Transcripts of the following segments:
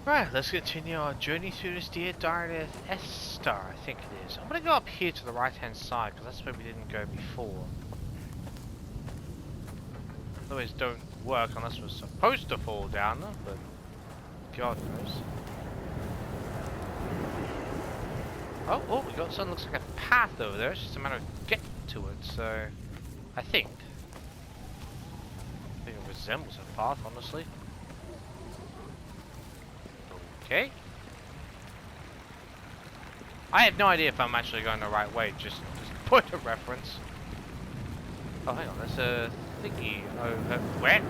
Right, let's continue our journey through this dear diary of Esther, I think it is. I'm gonna go up here to the right hand side, because that's where we didn't go before. Those don't work unless we're supposed to fall down them, but God knows. Oh, we got something looks like a path over there. It's just a matter of getting to it, so I think it resembles a path, honestly. Okay. I have no idea if I'm actually going the right way, just point of reference. Oh, hang on, there's a thingy over... Where?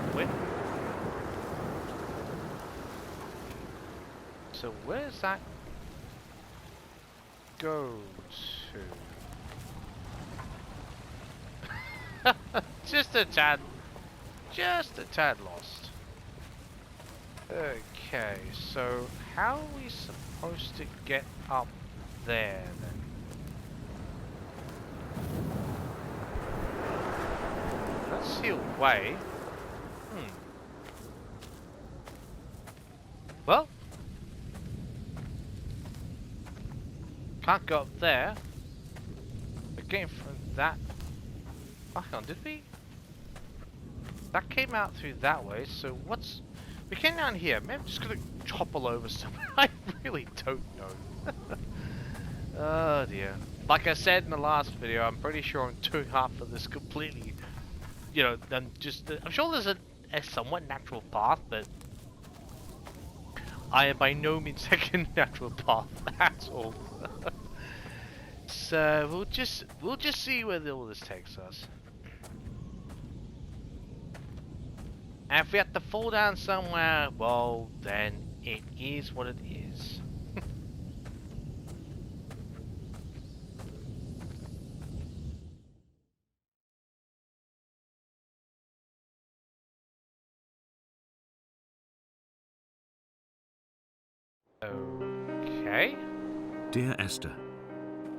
So where's that go to? just a tad lost. Okay, so how are we supposed to get up there then? Let's see a way. Well, can't go up there. Again from that. Oh, hang on, did we? That came out through that way, so what's... We came down here. Maybe I'm just gonna topple over somewhere. I really don't know. Oh dear. Like I said in the last video, I'm pretty sure I'm doing half of this completely. You know, I'm sure there's a somewhat natural path, but I am by no means taking a natural path at all. So we'll just see where all this takes us. And if we have to fall down somewhere, well, then it is what it is. Okay. Dear Esther,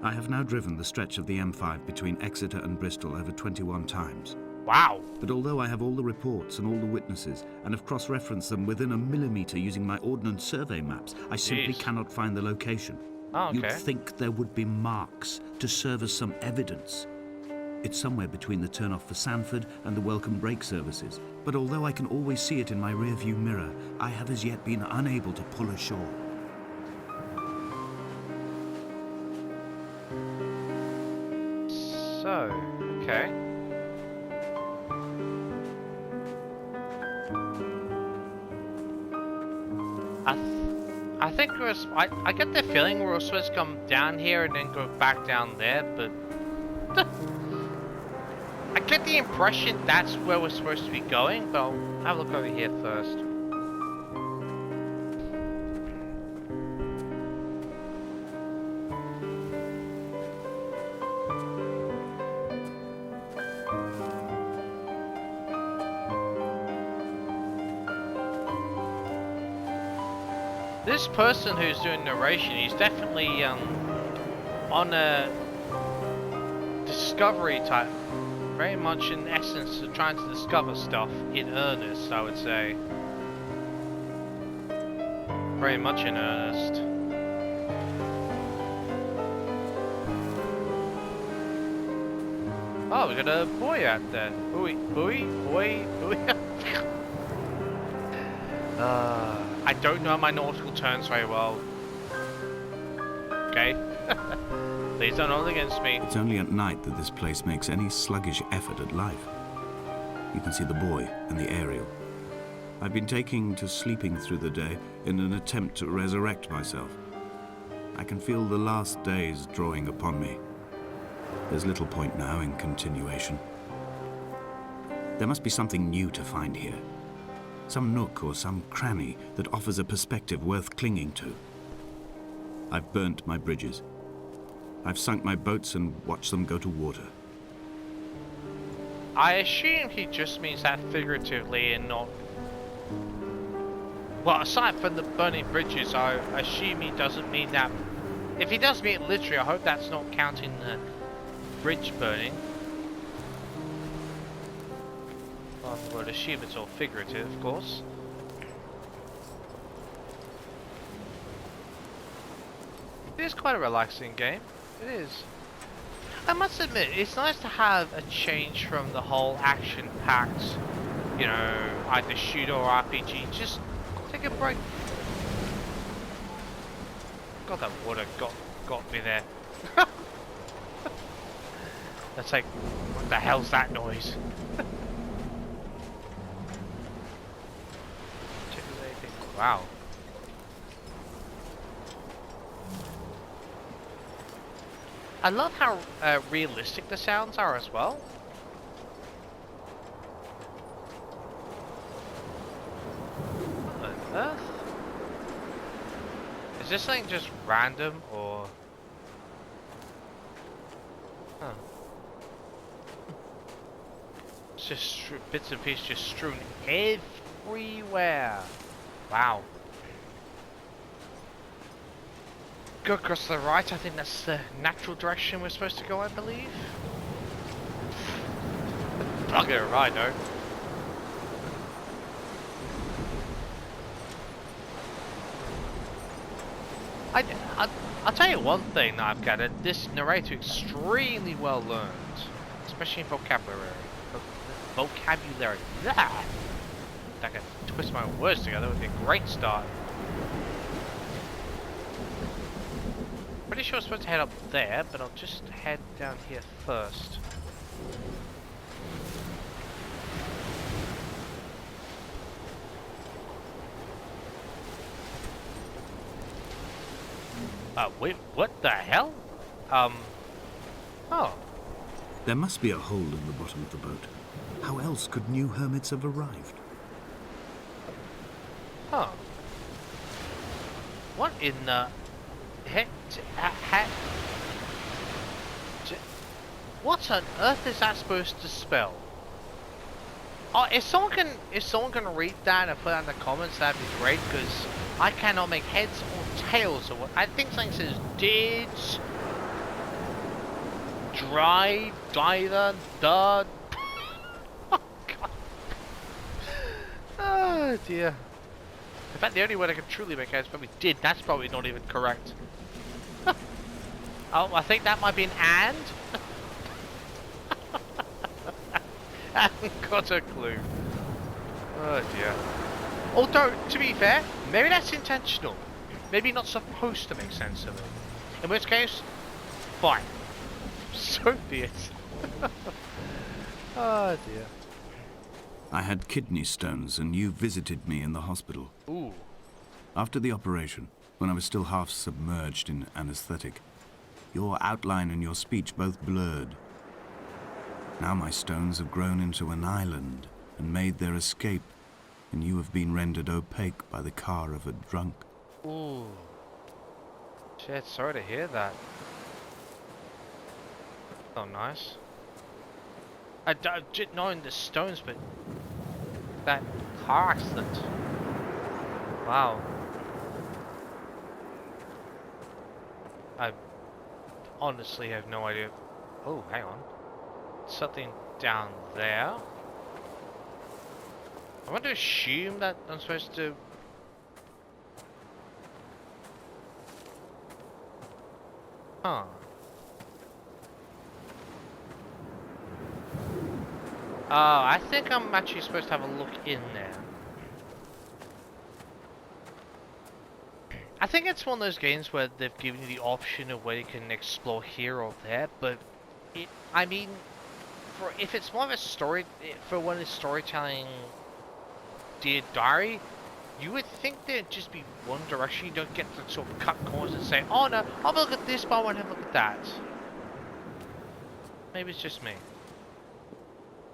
I have now driven the stretch of the M5 between Exeter and Bristol over 21 times. Wow. But although I have all the reports and all the witnesses and have cross-referenced them within a millimetre using my Ordnance Survey maps, I simply cannot find the location. Oh, okay. You'd think there would be marks to serve as some evidence. It's somewhere between the turn-off for Sanford and the welcome brake services, but although I can always see it in my rear-view mirror, I have as yet been unable to pull ashore. So, okay. I think I get the feeling we're supposed to come down here and then go back down there, but I get the impression that's where we're supposed to be going, but I'll have a look over here first. This person who's doing narration, he's definitely on a discovery type, very much in essence of trying to discover stuff in earnest, I would say. Very much in earnest. Oh, we got a boy out there. Boy. I don't know my nautical terms very well. Okay? Please don't hold against me. It's only at night that this place makes any sluggish effort at life. You can see the buoy and the aerial. I've been taking to sleeping through the day in an attempt to resurrect myself. I can feel the last days drawing upon me. There's little point now in continuation. There must be something new to find here. Some nook or some cranny that offers a perspective worth clinging to. I've burnt my bridges. I've sunk my boats and watched them go to water. I assume he just means that figuratively and not... Well, aside from the burning bridges, I assume he doesn't mean that... If he does mean it literally, I hope that's not counting the bridge burning. I would assume it's all figurative, of course. It is quite a relaxing game. It is. I must admit, it's nice to have a change from the whole action-packed, you know, either shooter or RPG. Just take a break. God, that water got me there. That's like, what the hell's that noise? Check if there's anything. Wow. I love how realistic the sounds are as well. What on earth? Is this thing just random or? Huh. It's just bits and pieces just strewn everywhere. Wow. Go across to the right. I think that's the natural direction we're supposed to go, I believe. I'll get it right, though. I'll tell you one thing that I've gathered. This narrator extremely well learned, especially in vocabulary. Vocabulary. Yeah. If I could twist my words together, it would be a great start. Pretty sure I'm supposed to head up there, but I'll just head down here first. Wait, what the hell? Oh. There must be a hole in the bottom of the boat. How else could new hermits have arrived? Huh. What in the heck? What on earth is that supposed to spell? Oh, if someone can read that and put it in the comments, that'd be great, because I cannot make heads or tails of what I think something says dids, drive, diver, dud. Oh god. Oh dear. In fact, the only word I can truly make out is probably did. That's probably not even correct. Oh, I think that might be an and. I haven't got a clue. Oh dear. Although, to be fair, maybe that's intentional. Maybe not supposed to make sense of it. In which case, fine. So be it. Oh dear. I had kidney stones and you visited me in the hospital. Ooh. After the operation, when I was still half submerged in anesthetic, your outline and your speech both blurred. Now my stones have grown into an island and made their escape, and you have been rendered opaque by the car of a drunk. Ooh. Shit, sorry to hear that. Oh, nice. I didn't know in the stones, but that car accident. Wow. I honestly have no idea. Oh, hang on. Something down there. I want to assume that I'm supposed to. Huh. Oh, I think I'm actually supposed to have a look in there. I think it's one of those games where they've given you the option of where you can explore here or there, but I mean, if it's more of a story, for one of the storytelling Dear Diary, you would think there'd just be one direction. You don't get to sort of cut corners and say, oh no, I'll look at this, but I want to have a look at that. Maybe it's just me.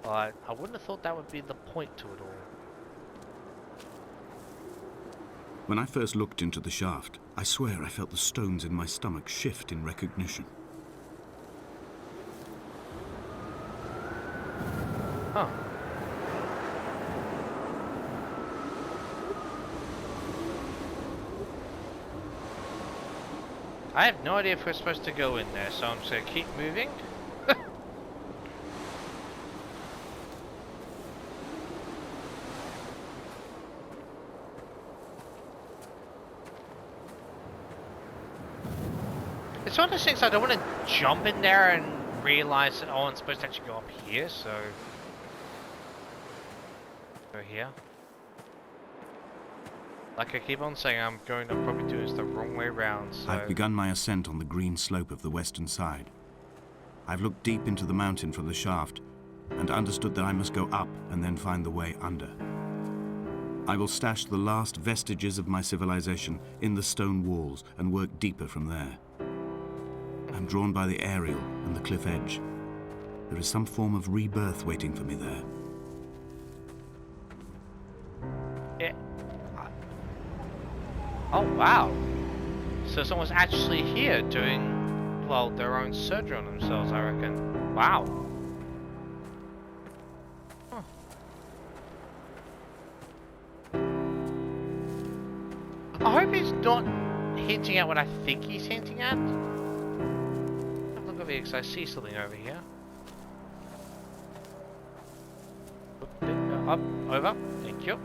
But I wouldn't have thought that would be the point to it all. When I first looked into the shaft, I swear I felt the stones in my stomach shift in recognition. Huh. I have no idea if we're supposed to go in there, so I'm just going to keep moving. It's one of those things I don't want to jump in there and realize that, oh, I'm supposed to actually go up here, so... Go here. Like I keep on saying, I'm probably doing this the wrong way around, so... I've begun my ascent on the green slope of the western side. I've looked deep into the mountain from the shaft and understood that I must go up and then find the way under. I will stash the last vestiges of my civilization in the stone walls and work deeper from there. I'm drawn by the aerial and the cliff edge. There is some form of rebirth waiting for me there. Yeah. Oh, wow. So someone's actually here doing, well, their own surgery on themselves, I reckon. Wow. Huh. I hope he's not hinting at what I think he's hinting at. Look over here, because I see something over here. Up, over, thank you.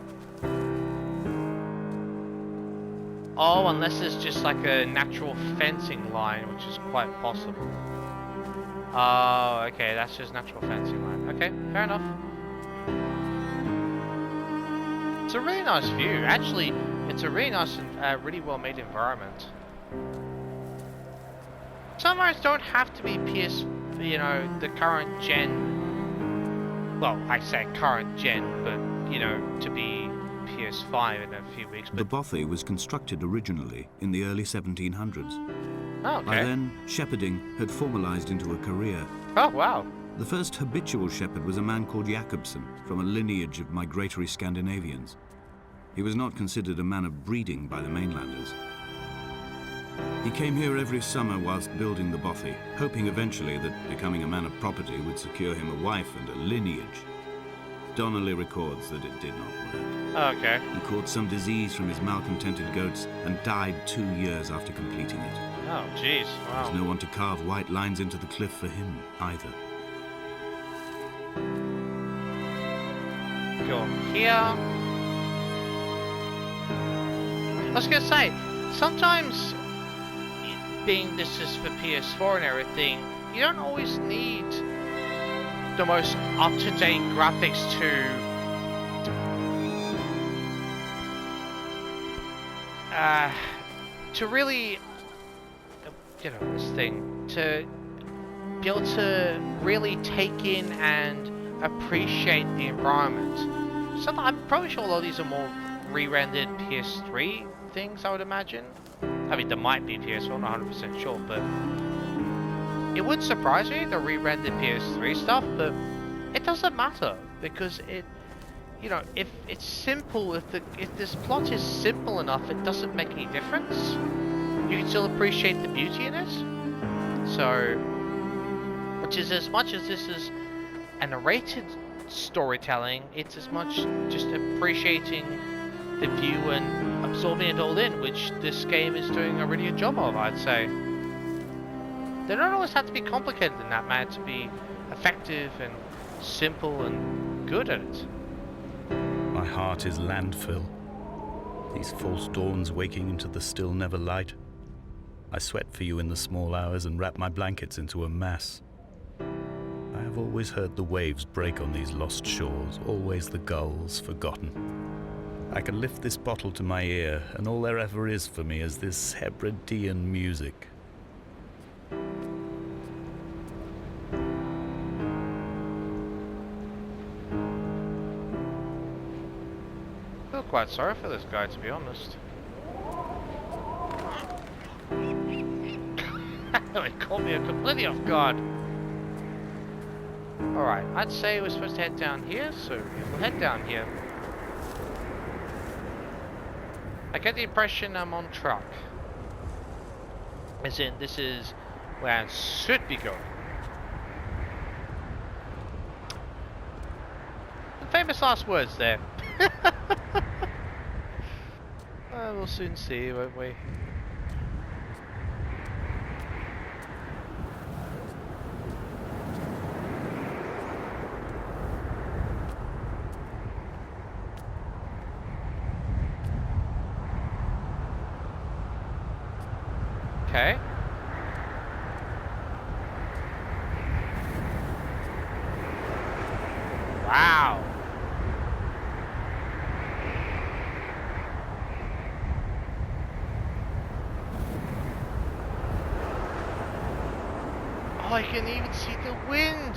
Oh, unless it's just like a natural fencing line, which is quite possible. Oh, okay, that's just natural fencing line. Okay, fair enough. It's a really nice view. Actually, it's a really nice and really well-made environment. Some roads don't have to be PS, you know, the current gen. Well, I say current gen, but, you know, to be PS5 in a few weeks. But The bothy was constructed originally in the early 1700s. oh, okay. By then, shepherding had formalized into a career. Oh, wow. The first habitual shepherd was a man called Jakobsen, from a lineage of migratory Scandinavians. He was not considered a man of breeding by the mainlanders. He came here every summer whilst building the bothy, hoping eventually that becoming a man of property would secure him a wife and a lineage. Donnelly records that it did not work. Oh, okay. He caught some disease from his malcontented goats and died 2 years after completing it. Oh, jeez. Wow. There's no one to carve white lines into the cliff for him, either. Go here. I was gonna say, sometimes, being this is for PS4 and everything, you don't always need the most up-to-date graphics to really, you know, this thing, to be able to really take in and appreciate the environment. So I'm probably sure a lot of these are more re-rendered PS3 things, I would imagine. I mean, there might be PS4, I'm not 100% sure, but it would surprise me, the re-rendered PS3 stuff, but it doesn't matter, because it, you know, if it's simple, if this plot is simple enough, it doesn't make any difference. You can still appreciate the beauty in it. So, which is as much as this is a narrated storytelling, it's as much just appreciating the view and absorbing it all in, which this game is doing a really good job of, I'd say. They don't always have to be complicated in that manner to be effective and simple and good at it. My heart is landfill. These false dawns waking into the still never light. I sweat for you in the small hours and wrap my blankets into a mass. I have always heard the waves break on these lost shores, always the gulls forgotten. I can lift this bottle to my ear, and all there ever is for me is this Hebridean music. I feel quite sorry for this guy, to be honest. It caught me completely off guard. Alright, I'd say we're supposed to head down here, so we'll head down here. I get the impression I'm on track. As in, this is where I should be going. The famous last words there. We'll soon see, won't we? Okay. I can even see the wind.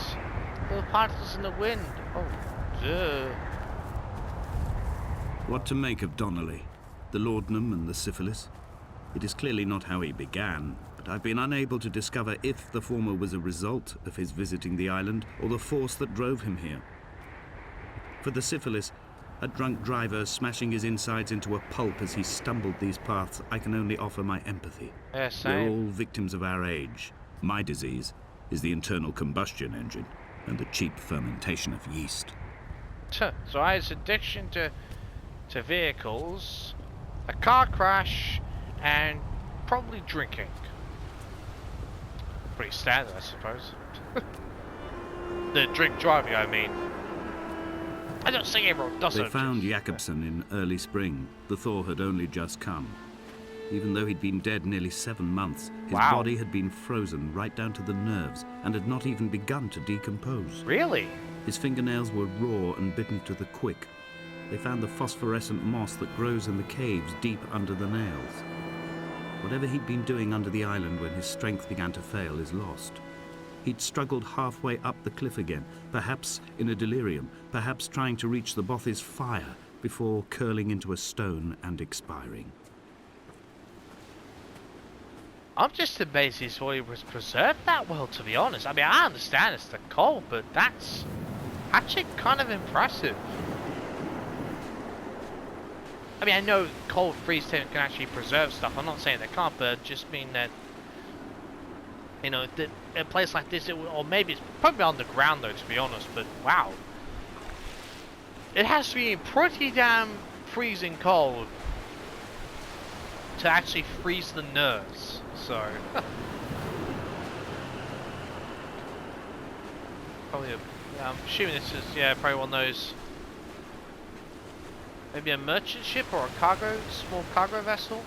The particles in the wind. Oh, duh. What to make of Donnelly, the laudanum and the syphilis? It is clearly not how he began, but I've been unable to discover if the former was a result of his visiting the island or the force that drove him here. For the syphilis, a drunk driver smashing his insides into a pulp as he stumbled these paths, I can only offer my empathy. Yeah, We're same. all victims of our age. My disease is the internal combustion engine and the cheap fermentation of yeast. So I had addiction to vehicles, a car crash, and probably drinking. Pretty standard, I suppose. The drink driving, I mean. I don't think everyone does it. They found Jakobsen in early spring. The thaw had only just come. Even though he'd been dead nearly 7 months, his body had been frozen right down to the nerves and had not even begun to decompose. Really? His fingernails were raw and bitten to the quick. They found the phosphorescent moss that grows in the caves deep under the nails. Whatever he'd been doing under the island when his strength began to fail is lost. He'd struggled halfway up the cliff again, perhaps in a delirium, perhaps trying to reach the Bothy's fire before curling into a stone and expiring. I'm just amazed his body was preserved that well, to be honest. I mean, I understand it's the cold, but that's actually kind of impressive. I mean, I know cold freeze can actually preserve stuff. I'm not saying they can't, but just mean that, you know, a place like this, or maybe it's probably underground though, to be honest, but wow. It has to be pretty damn freezing cold to actually freeze the nerves, so. Probably I'm assuming this is, yeah, probably one of those, maybe a merchant ship or a small cargo vessel.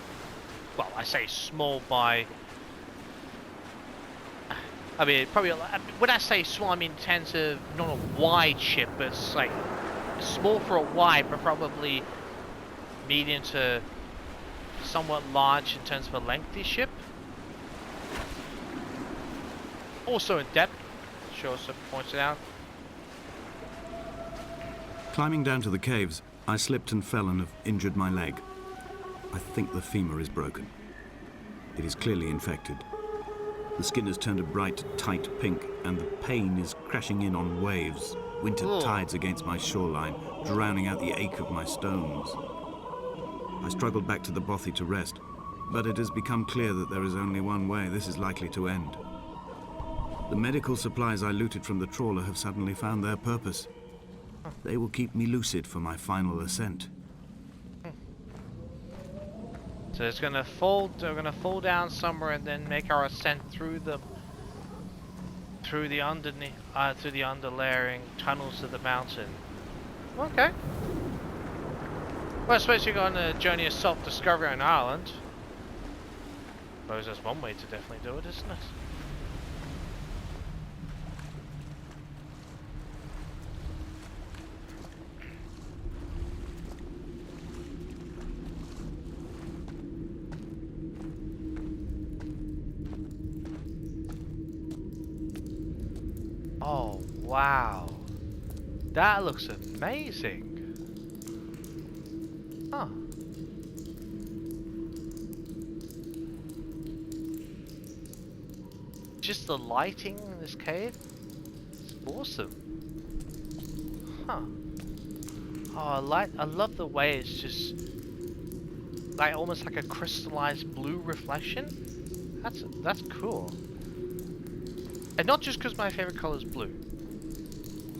Well, I say small by, I mean, probably, when I say small, I mean in terms of not a wide ship, but it's like small for a wide, but probably medium to somewhat large in terms of a lengthy ship. Also in depth, sure, so points it out. Climbing down to the caves, I slipped and fell and have injured my leg. I think the femur is broken. It is clearly infected. The skin has turned a bright, tight pink, and the pain is crashing in on waves, winter tides against my shoreline, drowning out the ache of my stones. I struggled back to the bothy to rest, but it has become clear that there is only one way this is likely to end. The medical supplies I looted from the trawler have suddenly found their purpose. They will keep me lucid for my final ascent. So it's gonna fall. We're gonna fall down somewhere and then make our ascent through the underneath, through the underlayering tunnels of the mountain. Okay. Well, I suppose you're on a journey of self-discovery on Ireland. I suppose that's one way to definitely do it, isn't it? Oh, wow. That looks amazing. Huh. Just the lighting in this cave? It's awesome. Huh. Oh, I love the way it's just like almost like a crystallized blue reflection. That's cool. And not just because my favorite color is blue,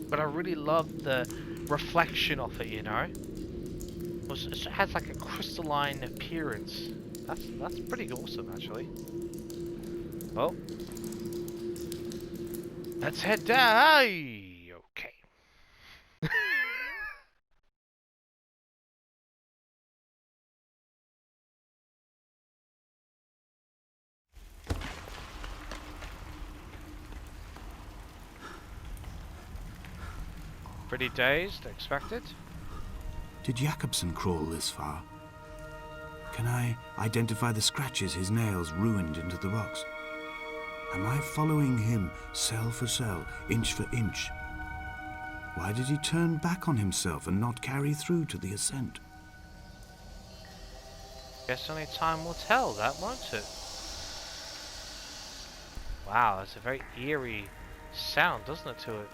but I really love the reflection of it, you know? It has like a crystalline appearance. That's pretty awesome, actually. Well, let's head down. Okay. Pretty dazed, expected. Did Jakobsen crawl this far? Can I identify the scratches his nails ruined into the rocks? Am I following him, cell for cell, inch for inch? Why did he turn back on himself and not carry through to the ascent? Guess only time will tell that, won't it? Wow, it's a very eerie sound, doesn't it, to it?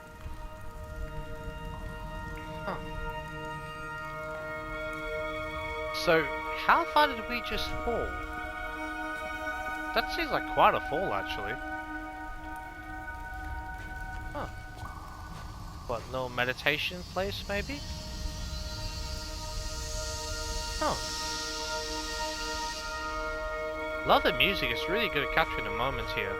Huh. So, how far did we just fall? That seems like quite a fall, actually. Huh. What, little meditation place, maybe? Huh. Love the music, it's really good at capturing the moment here.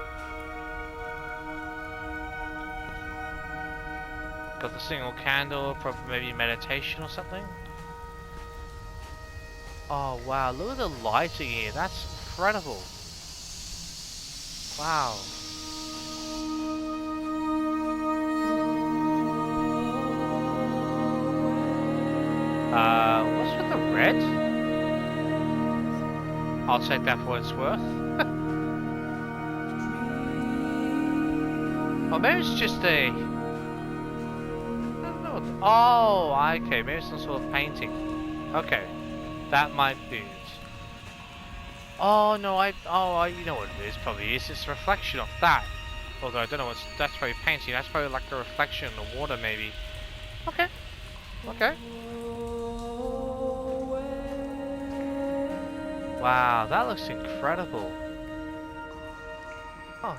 Got the single candle, probably maybe meditation or something. Oh wow, look at the lighting here, that's incredible. Wow. What's with the red? I'll take that for what it's worth. Or maybe it's just a... I don't know what the... Oh, okay, maybe it's some sort of painting. Okay, that might be it. Oh no, you know what it is, probably is. It's a reflection of that. Although I don't know what's, that's probably painting, that's probably like a reflection in the water maybe. Okay, okay. Wow, that looks incredible. Huh.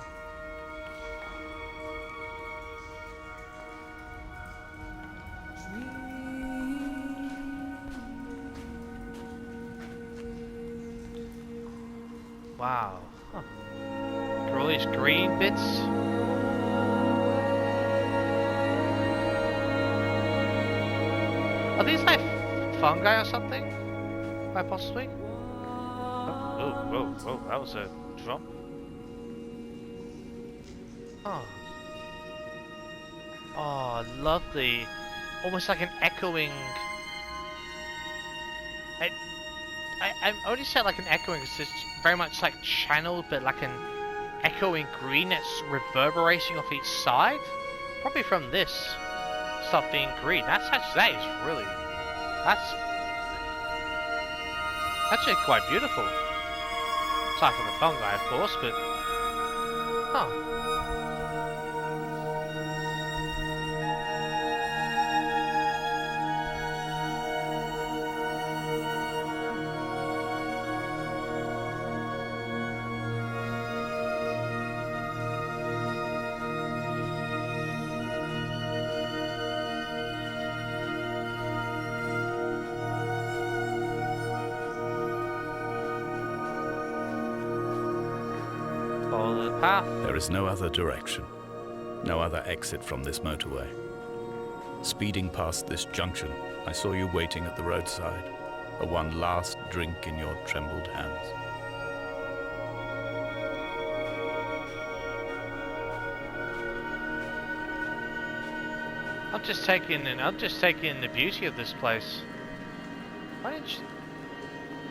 Wow. Huh. Look at all these green bits. Are these like fungi or something? Quite possibly? Oh, that was a drop. Oh. Oh, lovely. Almost like an echoing... I only said like an echoing because it's very much like channeled, but like an echoing green that's reverberating off each side. Probably from this stuff being green. That is really... That's actually quite beautiful. Aside from the fungi, of course, but... Huh. Follow the path. There is no other direction, no other exit from this motorway. Speeding past this junction, I saw you waiting at the roadside, a one last drink in your trembled hands. I'm just taking in the beauty of this place. I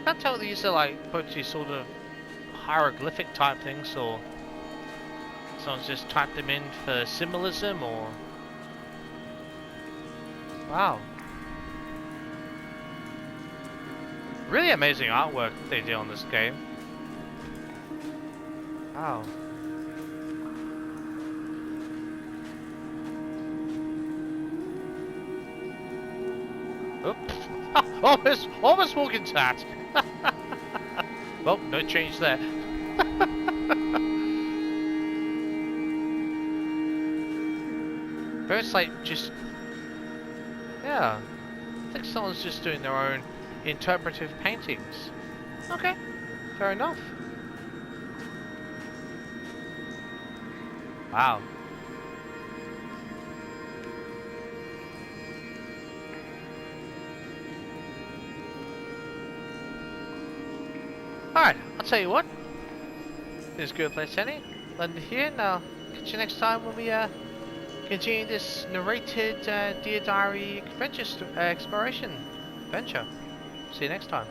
can't tell these are like potentially sort of hieroglyphic type things, or someone's just typed them in for symbolism, or... Wow. Really amazing artwork they do on this game. Wow. Oops. almost walked into that. Well, no change there. First, like, just... Yeah. I think someone's just doing their own interpretive paintings. Okay. Fair enough. Wow. Alright, I'll tell you what. This is a good place, any. Land here, now catch you next time when we continue this narrated Dear Diary exploration adventure. See you next time.